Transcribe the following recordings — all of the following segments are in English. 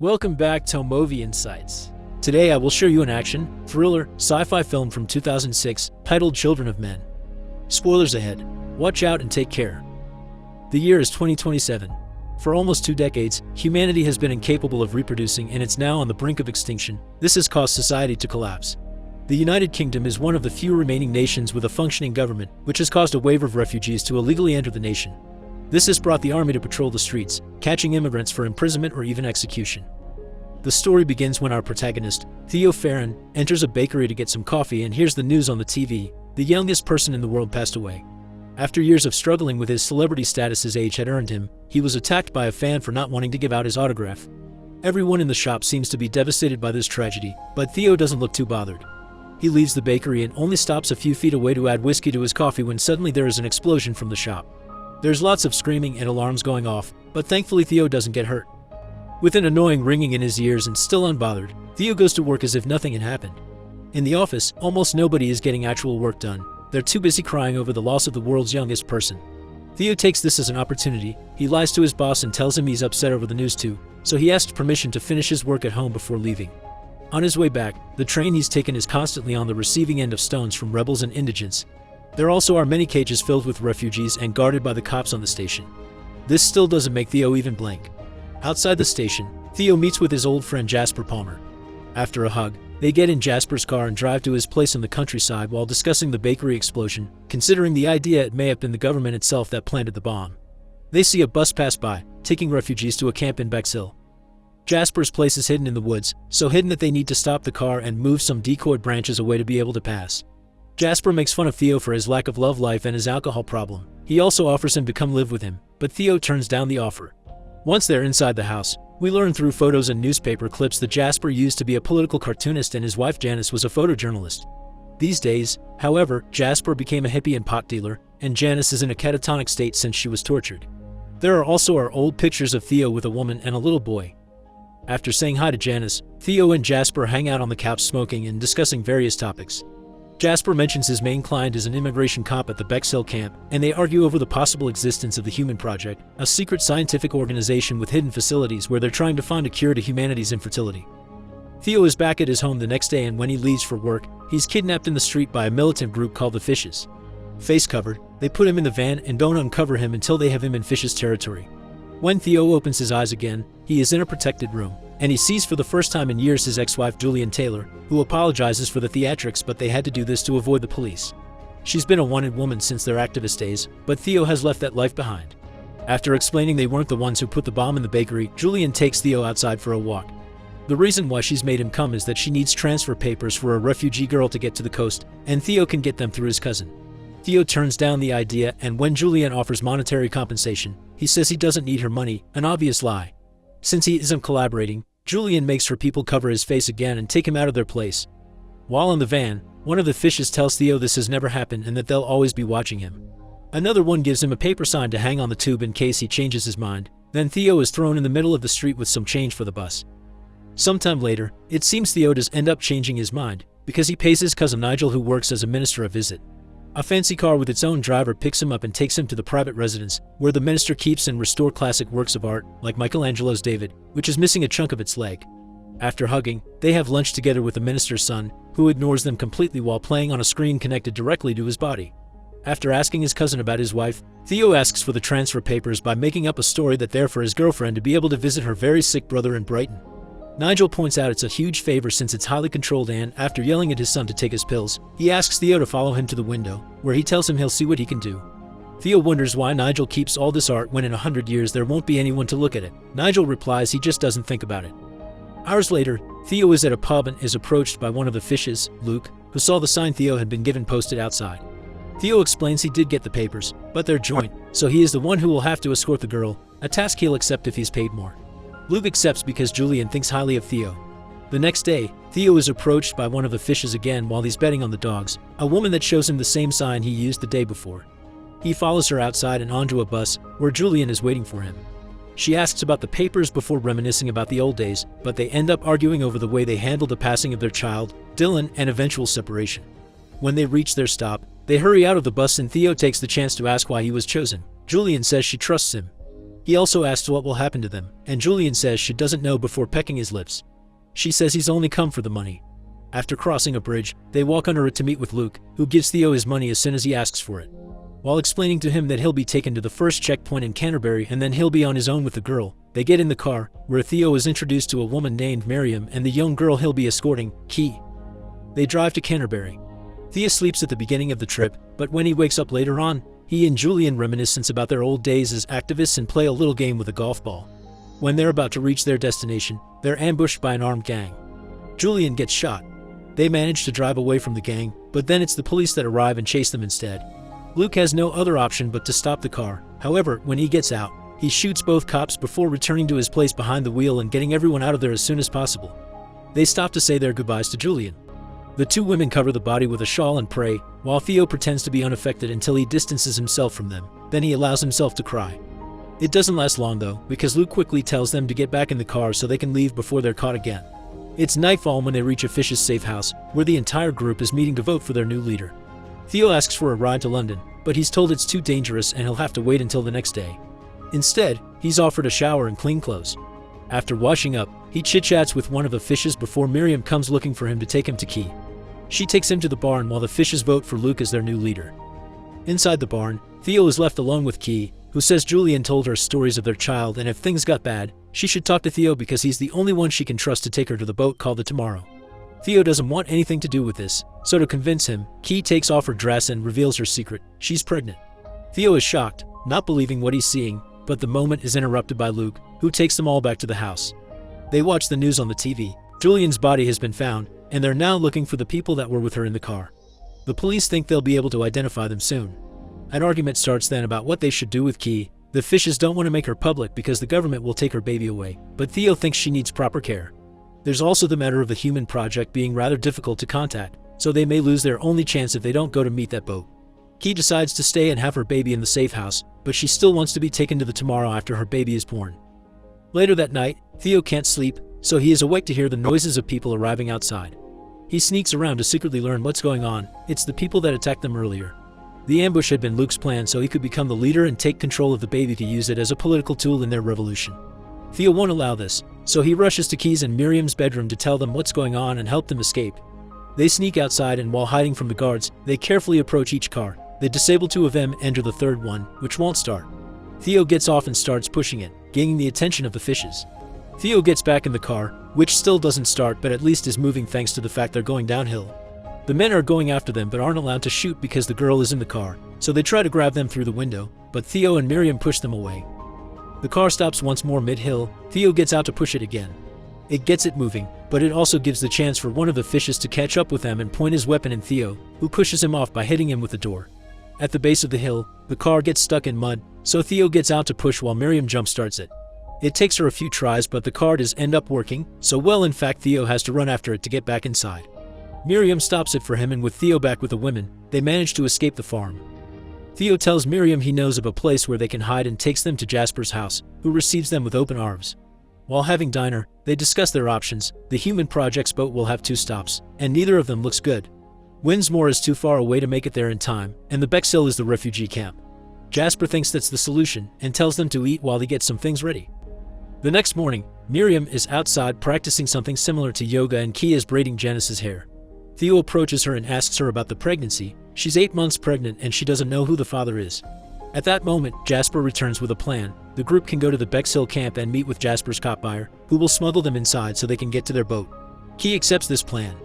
Welcome back to Movie Insights. Today I will show you an action, thriller, sci-fi film from 2006 titled Children of Men. Spoilers ahead. Watch out and take care. The year is 2027. For almost 2 decades, humanity has been incapable of reproducing and it's now on the brink of extinction. This has caused society to collapse. The United Kingdom is one of the few remaining nations with a functioning government, which has caused a wave of refugees to illegally enter the nation. This has brought the army to patrol the streets, catching immigrants for imprisonment or even execution. The story begins when our protagonist, Theo Farron, enters a bakery to get some coffee and hears the news on the TV. The youngest person in the world passed away. After years of struggling with his celebrity status his age had earned him, he was attacked by a fan for not wanting to give out his autograph. Everyone in the shop seems to be devastated by this tragedy, but Theo doesn't look too bothered. He leaves the bakery and only stops a few feet away to add whiskey to his coffee when suddenly there is an explosion from the shop. There's lots of screaming and alarms going off, but thankfully Theo doesn't get hurt. With an annoying ringing in his ears and still unbothered, Theo goes to work as if nothing had happened. In the office, almost nobody is getting actual work done. They're too busy crying over the loss of the world's youngest person. Theo takes this as an opportunity. He lies to his boss and tells him he's upset over the news too, so he asks permission to finish his work at home before leaving. On his way back, the train he's taken is constantly on the receiving end of stones from rebels and indigents. There also are many cages filled with refugees and guarded by the cops on the station. This still doesn't make Theo even blink. Outside the station, Theo meets with his old friend Jasper Palmer. After a hug, they get in Jasper's car and drive to his place in the countryside while discussing the bakery explosion, considering the idea it may have been the government itself that planted the bomb. They see a bus pass by, taking refugees to a camp in Bexhill. Jasper's place is hidden in the woods, so hidden that they need to stop the car and move some decoy branches away to be able to pass. Jasper makes fun of Theo for his lack of love life and his alcohol problem. He also offers him to come live with him, but Theo turns down the offer. Once they're inside the house, we learn through photos and newspaper clips that Jasper used to be a political cartoonist and his wife Janice was a photojournalist. These days, however, Jasper became a hippie and pot dealer, and Janice is in a catatonic state since she was tortured. There are also our old pictures of Theo with a woman and a little boy. After saying hi to Janice, Theo and Jasper hang out on the couch smoking and discussing various topics. Jasper mentions his main client is an immigration cop at the Bexhill camp, and they argue over the possible existence of the Human Project, a secret scientific organization with hidden facilities where they're trying to find a cure to humanity's infertility. Theo is back at his home the next day, and when he leaves for work, he's kidnapped in the street by a militant group called the Fishes. Face covered, they put him in the van and don't uncover him until they have him in Fishes territory. When Theo opens his eyes again, he is in a protected room, and he sees for the first time in years his ex-wife Julian Taylor, who apologizes for the theatrics, but they had to do this to avoid the police. She's been a wanted woman since their activist days, but Theo has left that life behind. After explaining they weren't the ones who put the bomb in the bakery, Julian takes Theo outside for a walk. The reason why she's made him come is that she needs transfer papers for a refugee girl to get to the coast, and Theo can get them through his cousin. Theo turns down the idea, and when Julian offers monetary compensation, he says he doesn't need her money, an obvious lie. Since he isn't collaborating, Julian makes her people cover his face again and take him out of their place. While in the van, one of the Fishes tells Theo this has never happened and that they'll always be watching him. Another one gives him a paper sign to hang on the tube in case he changes his mind. Then Theo is thrown in the middle of the street with some change for the bus. Sometime later, it seems Theo does end up changing his mind, because he pays his cousin Nigel, who works as a minister, a visit. A fancy car with its own driver picks him up and takes him to the private residence, where the minister keeps and restores classic works of art, like Michelangelo's David, which is missing a chunk of its leg. After hugging, they have lunch together with the minister's son, who ignores them completely while playing on a screen connected directly to his body. After asking his cousin about his wife, Theo asks for the transfer papers by making up a story that they're for his girlfriend to be able to visit her very sick brother in Brighton. Nigel points out it's a huge favor since it's highly controlled, and after yelling at his son to take his pills, he asks Theo to follow him to the window, where he tells him he'll see what he can do. Theo wonders why Nigel keeps all this art when in 100 years there won't be anyone to look at it. Nigel replies he just doesn't think about it. Hours later, Theo is at a pub and is approached by one of the Fishes, Luke, who saw the sign Theo had been given posted outside. Theo explains he did get the papers, but they're joint, so he is the one who will have to escort the girl, a task he'll accept if he's paid more. Luke accepts because Julian thinks highly of Theo. The next day, Theo is approached by one of the Fishes again while he's betting on the dogs, a woman that shows him the same sign he used the day before. He follows her outside and onto a bus, where Julian is waiting for him. She asks about the papers before reminiscing about the old days, but they end up arguing over the way they handled the passing of their child, Dylan, and eventual separation. When they reach their stop, they hurry out of the bus and Theo takes the chance to ask why he was chosen. Julian says she trusts him. He also asks what will happen to them, and Julian says she doesn't know before pecking his lips. She says he's only come for the money. After crossing a bridge, they walk under it to meet with Luke, who gives Theo his money as soon as he asks for it. While explaining to him that he'll be taken to the first checkpoint in Canterbury and then he'll be on his own with the girl, they get in the car, where Theo is introduced to a woman named Miriam and the young girl he'll be escorting, Key. They drive to Canterbury. Theo sleeps at the beginning of the trip, but when he wakes up later on, he and Julian reminisce about their old days as activists and play a little game with a golf ball. When they're about to reach their destination, they're ambushed by an armed gang. Julian gets shot. They manage to drive away from the gang, but then it's the police that arrive and chase them instead. Luke has no other option but to stop the car. However, when he gets out, he shoots both cops before returning to his place behind the wheel and getting everyone out of there as soon as possible. They stop to say their goodbyes to Julian. The two women cover the body with a shawl and pray, while Theo pretends to be unaffected until he distances himself from them. Then he allows himself to cry. It doesn't last long though, because Luke quickly tells them to get back in the car so they can leave before they're caught again. It's nightfall when they reach a Fish's safe house, where the entire group is meeting to vote for their new leader. Theo asks for a ride to London, but he's told it's too dangerous and he'll have to wait until the next day. Instead, he's offered a shower and clean clothes. After washing up, he chit-chats with one of the fishes before Miriam comes looking for him to take him to Key. She takes him to the barn while the fishes vote for Luke as their new leader. Inside the barn, Theo is left alone with Key, who says Julian told her stories of their child and if things got bad, she should talk to Theo because he's the only one she can trust to take her to the boat called the Tomorrow. Theo doesn't want anything to do with this, so to convince him, Key takes off her dress and reveals her secret: she's pregnant. Theo is shocked, not believing what he's seeing, but the moment is interrupted by Luke, who takes them all back to the house. They watch the news on the TV. Julian's body has been found, and they're now looking for the people that were with her in the car. The police think they'll be able to identify them soon. An argument starts then about what they should do with Key. The fishes don't want to make her public because the government will take her baby away, but Theo thinks she needs proper care. There's also the matter of the human project being rather difficult to contact, so they may lose their only chance if they don't go to meet that boat. Key decides to stay and have her baby in the safe house, but she still wants to be taken to the Tomorrow after her baby is born. Later that night, Theo can't sleep, so he is awake to hear the noises of people arriving outside. He sneaks around to secretly learn what's going on. It's the people that attacked them earlier. The ambush had been Luke's plan so he could become the leader and take control of the baby to use it as a political tool in their revolution. Theo won't allow this, so he rushes to Key's and Miriam's bedroom to tell them what's going on and help them escape. They sneak outside and while hiding from the guards, they carefully approach each car. The disabled two of them enter the third one, which won't start. Theo gets off and starts pushing it, gaining the attention of the fishes. Theo gets back in the car, which still doesn't start but at least is moving thanks to the fact they're going downhill. The men are going after them but aren't allowed to shoot because the girl is in the car, so they try to grab them through the window, but Theo and Miriam push them away. The car stops once more mid-hill. Theo gets out to push it again. It gets it moving, but it also gives the chance for one of the fishes to catch up with them and point his weapon at Theo, who pushes him off by hitting him with the door. At the base of the hill, the car gets stuck in mud, so Theo gets out to push while Miriam jumpstarts it. It takes her a few tries but the car does end up working, so well in fact Theo has to run after it to get back inside. Miriam stops it for him and with Theo back with the women, they manage to escape the farm. Theo tells Miriam he knows of a place where they can hide and takes them to Jasper's house, who receives them with open arms. While having dinner, they discuss their options. The human project's boat will have 2 stops, and neither of them looks good. Winsmore is too far away to make it there in time, and the Bexhill is the refugee camp. Jasper thinks that's the solution and tells them to eat while he gets some things ready. The next morning, Miriam is outside practicing something similar to yoga and Key is braiding Janice's hair. Theo approaches her and asks her about the pregnancy. She's 8 months pregnant and she doesn't know who the father is. At that moment, Jasper returns with a plan. The group can go to the Bexhill camp and meet with Jasper's cop buyer, who will smuggle them inside so they can get to their boat. Key accepts this plan.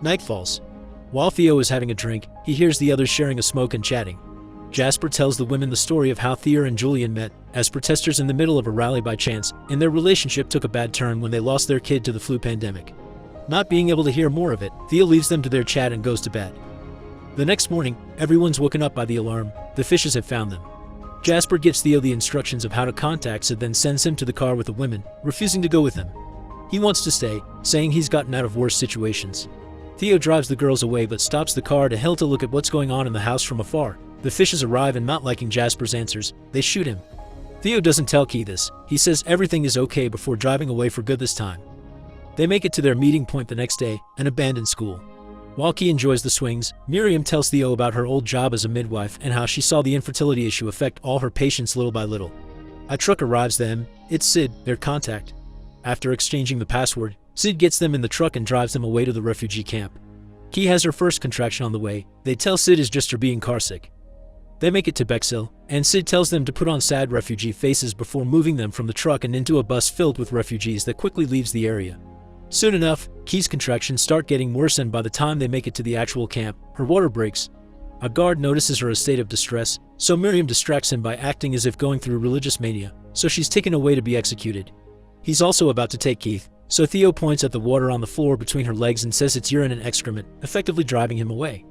Night falls. While Theo is having a drink, he hears the others sharing a smoke and chatting. Jasper tells the women the story of how Theo and Julian met as protesters in the middle of a rally by chance, and their relationship took a bad turn when they lost their kid to the flu pandemic. Not being able to hear more of it, Theo leaves them to their chat and goes to bed. The next morning, everyone's woken up by the alarm. The fishes have found them. Jasper gives Theo the instructions of how to contact Sid, then sends him to the car with the women, refusing to go with them. He wants to stay, saying he's gotten out of worse situations. Theo drives the girls away but stops the car to hell to look at what's going on in the house from afar. The fishes arrive and not liking Jasper's answers, they shoot him. Theo doesn't tell Key this. He says everything is okay before driving away for good this time. They make it to their meeting point the next day, an abandoned school. While Key enjoys the swings, Miriam tells Theo about her old job as a midwife and how she saw the infertility issue affect all her patients little by little. A truck arrives then. It's Sid, their contact. After exchanging the password, Sid gets them in the truck and drives them away to the refugee camp. Key has her first contraction on the way. They tell Sid is just her being carsick. They make it to Bexhill, and Sid tells them to put on sad refugee faces before moving them from the truck and into a bus filled with refugees that quickly leaves the area. Soon enough, Key's contractions start getting worse, and by the time they make it to the actual camp, her water breaks. A guard notices her state of distress, so Miriam distracts him by acting as if going through religious mania, so she's taken away to be executed. He's also about to take Keith, so Theo points at the water on the floor between her legs and says it's urine and excrement, effectively driving him away.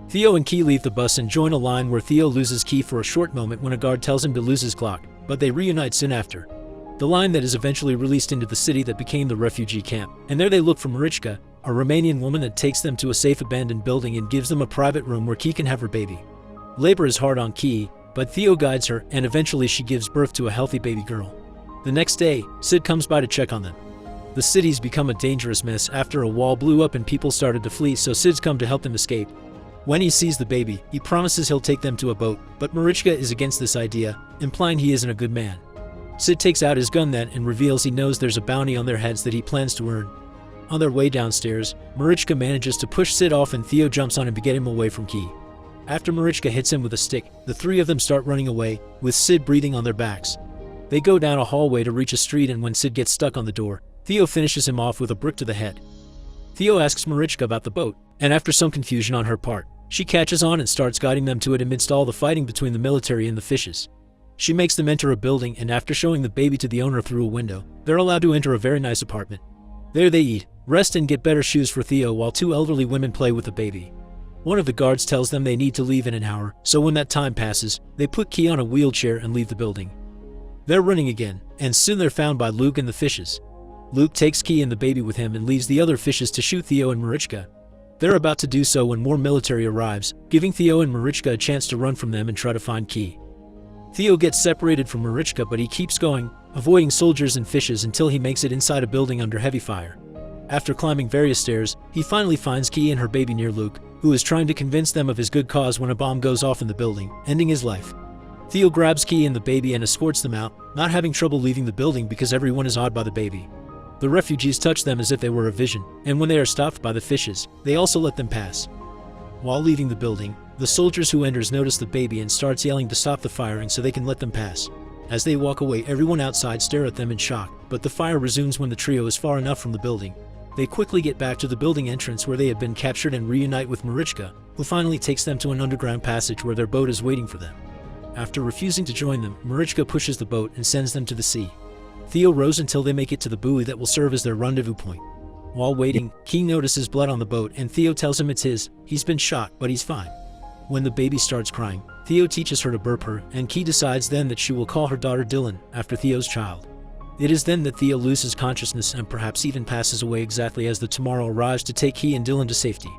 Theo and Key leave the bus and join a line where Theo loses Key for a short moment when a guard tells him to lose his clock, but they reunite soon after. The line that is eventually released into the city that became the refugee camp, and there they look for Marichka, a Romanian woman that takes them to a safe abandoned building and gives them a private room where Key can have her baby. Labor is hard on Key, but Theo guides her, and eventually she gives birth to a healthy baby girl. The next day, Sid comes by to check on them. The city's become a dangerous mess after a wall blew up and people started to flee, so Sid's come to help them escape. When he sees the baby, he promises he'll take them to a boat, but Marichka is against this idea, implying he isn't a good man. Sid takes out his gun then and reveals he knows there's a bounty on their heads that he plans to earn. On their way downstairs, Marichka manages to push Sid off and Theo jumps on him to get him away from Key. After Marichka hits him with a stick, the three of them start running away, with Sid breathing on their backs. They go down a hallway to reach a street, and when Sid gets stuck on the door, Theo finishes him off with a brick to the head. Theo asks Marichka about the boat, and after some confusion on her part, she catches on and starts guiding them to it amidst all the fighting between the military and the fishes. She makes them enter a building, and after showing the baby to the owner through a window, they're allowed to enter a very nice apartment. There they eat, rest and get better shoes for Theo while two elderly women play with the baby. One of the guards tells them they need to leave in an hour, so when that time passes, they put Key on a wheelchair and leave the building. They're running again, and soon they're found by Luke and the fishes. Luke takes Key and the baby with him and leaves the other fishes to shoot Theo and Marichka. They're about to do so when more military arrives, giving Theo and Marichka a chance to run from them and try to find Key. Theo gets separated from Marichka, but he keeps going, avoiding soldiers and fishes until he makes it inside a building under heavy fire. After climbing various stairs, he finally finds Key and her baby near Luke, who is trying to convince them of his good cause when a bomb goes off in the building, ending his life. Theo grabs Key and the baby and escorts them out, not having trouble leaving the building because everyone is awed by the baby. The refugees touch them as if they were a vision, and when they are stopped by the fishes, they also let them pass. While leaving the building, the soldiers who enters notice the baby and starts yelling to stop the firing so they can let them pass. As they walk away, everyone outside stare at them in shock, but the fire resumes when the trio is far enough from the building. They quickly get back to the building entrance where they had been captured and reunite with Marichka, who finally takes them to an underground passage where their boat is waiting for them. After refusing to join them, Marichka pushes the boat and sends them to the sea. Theo rows until they make it to the buoy that will serve as their rendezvous point. While waiting, Key notices blood on the boat and Theo tells him it's his. He's been shot, but he's fine. When the baby starts crying, Theo teaches her to burp her, and Key decides then that she will call her daughter Dylan, after Theo's child. It is then that Theo loses consciousness and perhaps even passes away exactly as the tomorrow arrives to take Key and Dylan to safety.